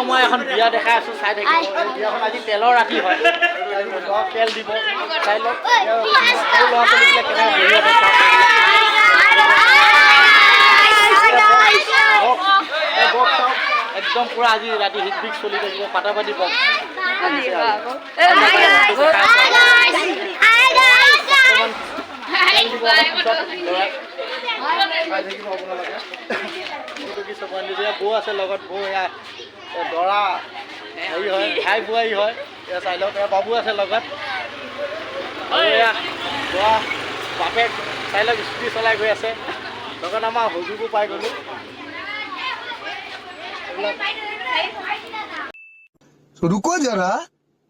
মই এখন বিয়া দেখাই আছো চাই থাকিব বিয়াখন আজি তেলৰ ৰাতি হয় তেল দিব চাই লওক ল'ৰা ছোৱালীবিলাক কেনেকৈ বহি আছে একদম পুৰা আজি ৰাতি হিট বিক চলি থাকিব পাতা পাতি বক্স বৌ আছে লগত বৌ এয়া দৰা হেৰি হয় ভাই বোৱাৰী হয় এয়া চাই লওক এয়া বাবু আছে লগত আৰু এয়া দৰা বাপেক চাই লওক স্কুটি চলাই গৈ আছে লগত আমাৰ হুজুকো পাই গ'লোঁ रुको जरा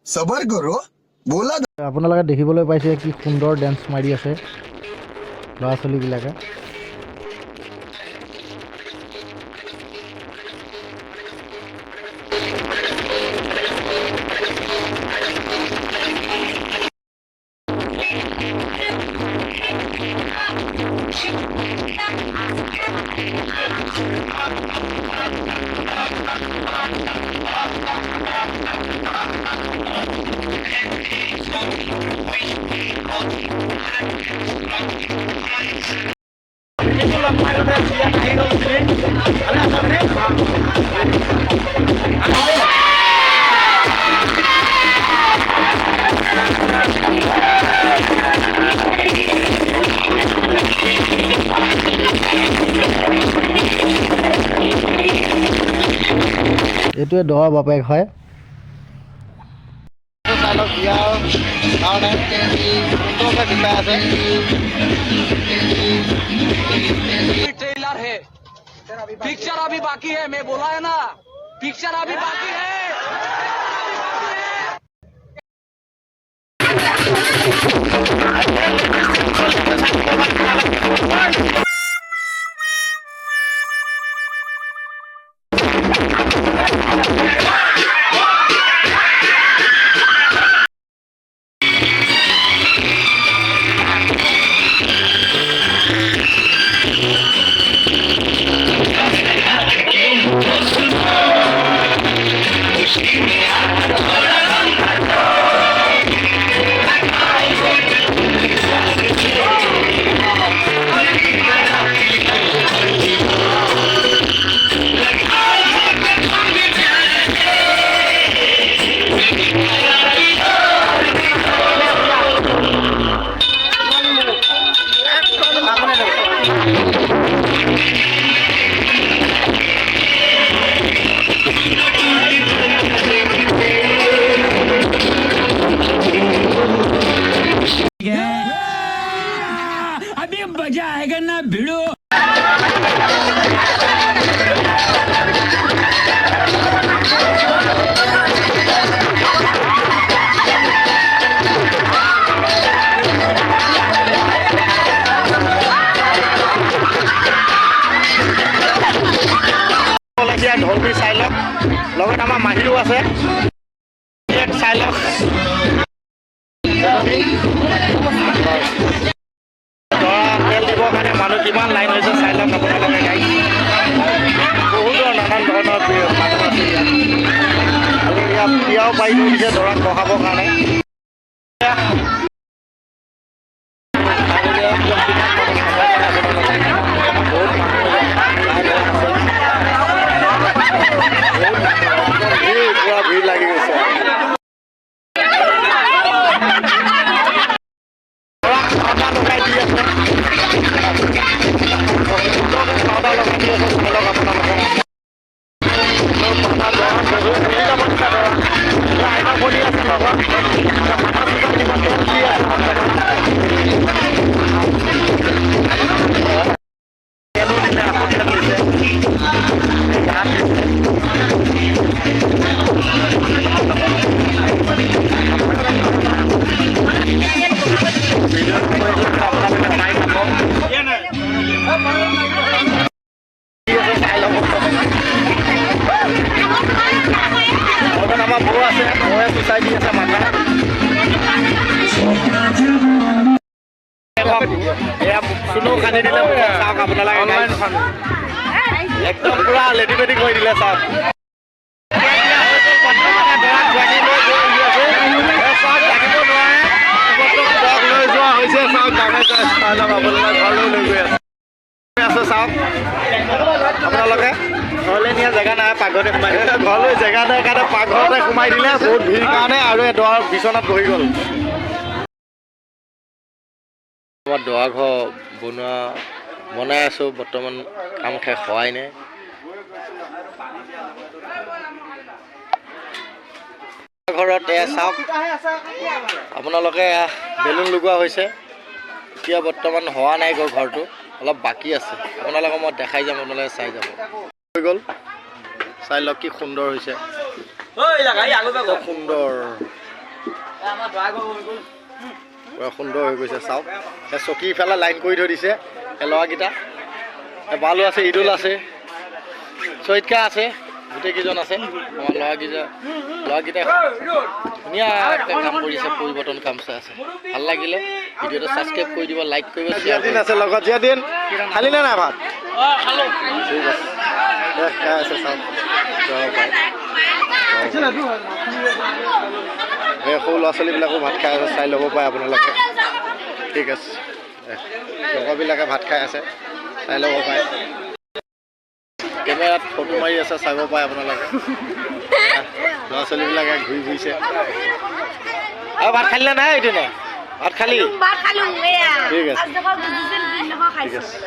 सबर करो बोला আপোনালোকে দেখিবলৈ পাইছে কি সুন্দৰ ডেন্স মাৰি আছে ল'ৰা ছোৱালীবিলাকে এইটোৱে দৰা বাপেক হয় ट्रेलर है पिक्चर अभी बाकी है मैं बोला है ना पिक्चर अभी बाकी है अभी मजा आएगा ना भिड़ो ঢোলবি চাই লওক লগত আমাৰ মাহীও আছে চাই লওক তেল দিবৰ কাৰণে মানুহ কিমান লাইন হৈছে চাই লওক আপোনালোকে গাড়ী বহুতো নানান ধৰণৰ মানুহ আছে আৰু ইয়াত বিয়াও পাৰি দিছে দৰাক বহাবৰ কাৰণে ভিড় লাগি গৈছে सुनो खाने दिले साहब आपल्याला एकदम पूरा लेडी बेडी कोई दिले साहब চাওক আপোনালোকে ঘৰলৈ নিয়া জেগা নাই পাকঘৰতে সোমাই দিলে ঘৰলৈ জেগা নাই কাৰণে পাকঘৰতে সোমাই দিলে বহুত ভিৰ কাৰণে আৰু এই দৰা বিচনাত বহি গ'ল আমাৰ দৰা ঘৰ বনাই আছোঁ বৰ্তমান কাম শেষ হোৱাই নাই ঘৰত চাওক আপোনালোকে বেলুন লগোৱা হৈছে এতিয়া বৰ্তমান হোৱা নাই ঘৰটো অলপ বাকী আছে আপোনালোকক মই দেখাই যাম আপোনালোকে চাই যাব হৈ গ'ল চাই লওক কি সুন্দৰ হৈছে সুন্দৰ পুৰা সুন্দৰ হৈ গৈছে চাওক চকী ইফালে লাইন কৰি থৈ দিছে ল'ৰাকেইটা বালু আছে ইদুল আছে চৈতকা আছে গোটেইকেইজন আছে আমাৰ ল'ৰাকেইটাই ধুনীয়াকৈ কাম কৰিছে পৰিৱৰ্তন কাম চাই আছে ভাল লাগিলে ভিডিঅ'টো ছাবস্ক্ৰাইব কৰি দিব লাইক কৰিব জিয়াদিন আছে লগত জিয়াদিন খালি নে নাই ভাত ঠিক আছে চাওক সেই সৰু ল'ৰা ছোৱালীবিলাকো ভাত খাই আছে চাই ল'ব পাৰে আপোনালোকে ঠিক আছে লগৰবিলাকে ভাত খাই আছে চাই ল'ব পাৰে কেমেৰাত ফটো মাৰি আছে চাব পাৰে আপোনালোকে ল'ৰা ছোৱালীবিলাকে ঘূৰি ফুৰিছে আৰু ভাত খালি নে নাই এইটো নাই ভাত খালি ঠিক আছে ঠিক আছে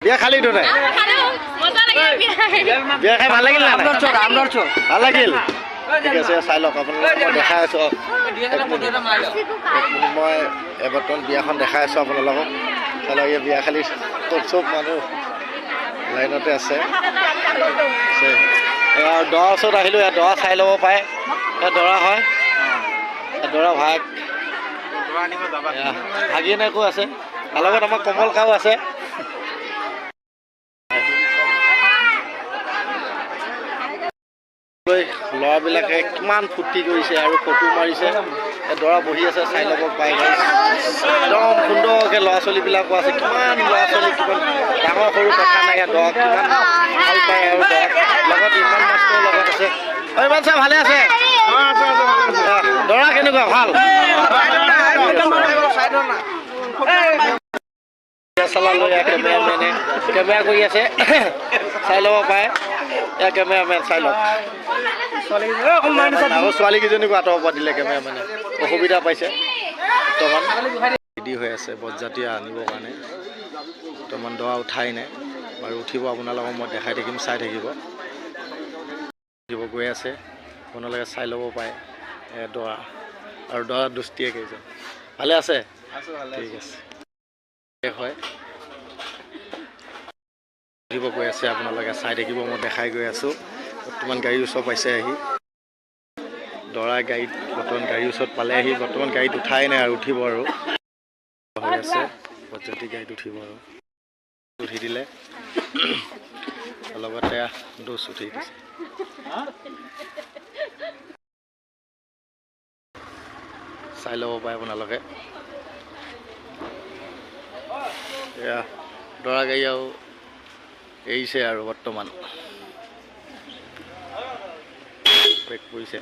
বিয়া খালিতো নাই বিয়া খাই ভাল লাগিল ভাল লাগিল ঠিক আছে চাই লওক আপোনালোকক মই দেখাই আছোঁ মই বৰ্তমান বিয়াখন দেখাই আছোঁ আপোনালোকক চাই লওক এই বিয়া খালি চব মানুহ লাইনতে আছে দৰা ওচৰত আহিলোঁ ইয়াত দৰা চাই ল'ব পাৰে ইয়াত দৰা হয় দৰা ভাগ ভাগিনকো আছে তাৰ লগত আমাৰ কমল কাও আছে ল'ৰাবিলাকে কিমান ফূৰ্তি কৰিছে আৰু ফটো মাৰিছে দৰা বহি আছে চাই ল'ব পাৰে একদম সুন্দৰকৈ ল'ৰা ছোৱালীবিলাকো আছে কিমান ল'ৰা ছোৱালী কিমান ডাঙৰ সৰু কথা নাই দৰা কিমান ভাল পায় আৰু লগত ইমান মাষ্টৰ লগত আছে ইমান চাই ভালে আছে দৰা কেনেকুৱা ভাল কেমেৰা কৰি আছে চাই ল'ব পাৰে এয়া কেমেৰামেন চাই লওক আকৌ ছোৱালীকেইজনীকো আঁতৰৰ পৰা দিলে কেমেৰামেনে অসুবিধা পাইছে বৰ্তমান ৰেডি হৈ আছে বৰযাত্ৰী আনিবৰ কাৰণে বৰ্তমান দৰা উঠাই নাই বাৰু উঠিব আপোনালোকক মই দেখাই থাকিম চাই থাকিব গৈ আছে আপোনালোকে চাই ল'ব পাৰে দৰা আৰু দৰা দুষ্টিয়ে কেইজন ভালে আছে ঠিক আছে হয় গৈ আছে আপোনালোকে চাই থাকিব মই দেখাই গৈ আছোঁ বৰ্তমান গাড়ীৰ ওচৰ পাইছে আহি দৰা গাড়ীত বৰ্তমান গাড়ীৰ ওচৰত পালে আহি বৰ্তমান গাড়ীত উঠাই নাই আৰু উঠিব আৰু হৈ আছে বৰযাত্ৰী গাড়ীত উঠিব আৰু উঠি দিলে লগতে ডোজ উঠি দিছে চাই ল'ব পাৰে আপোনালোকে এয়া দৰা গাড়ী আৰু এৰিছে আৰু বৰ্তমান ব্ৰেক পৰিছে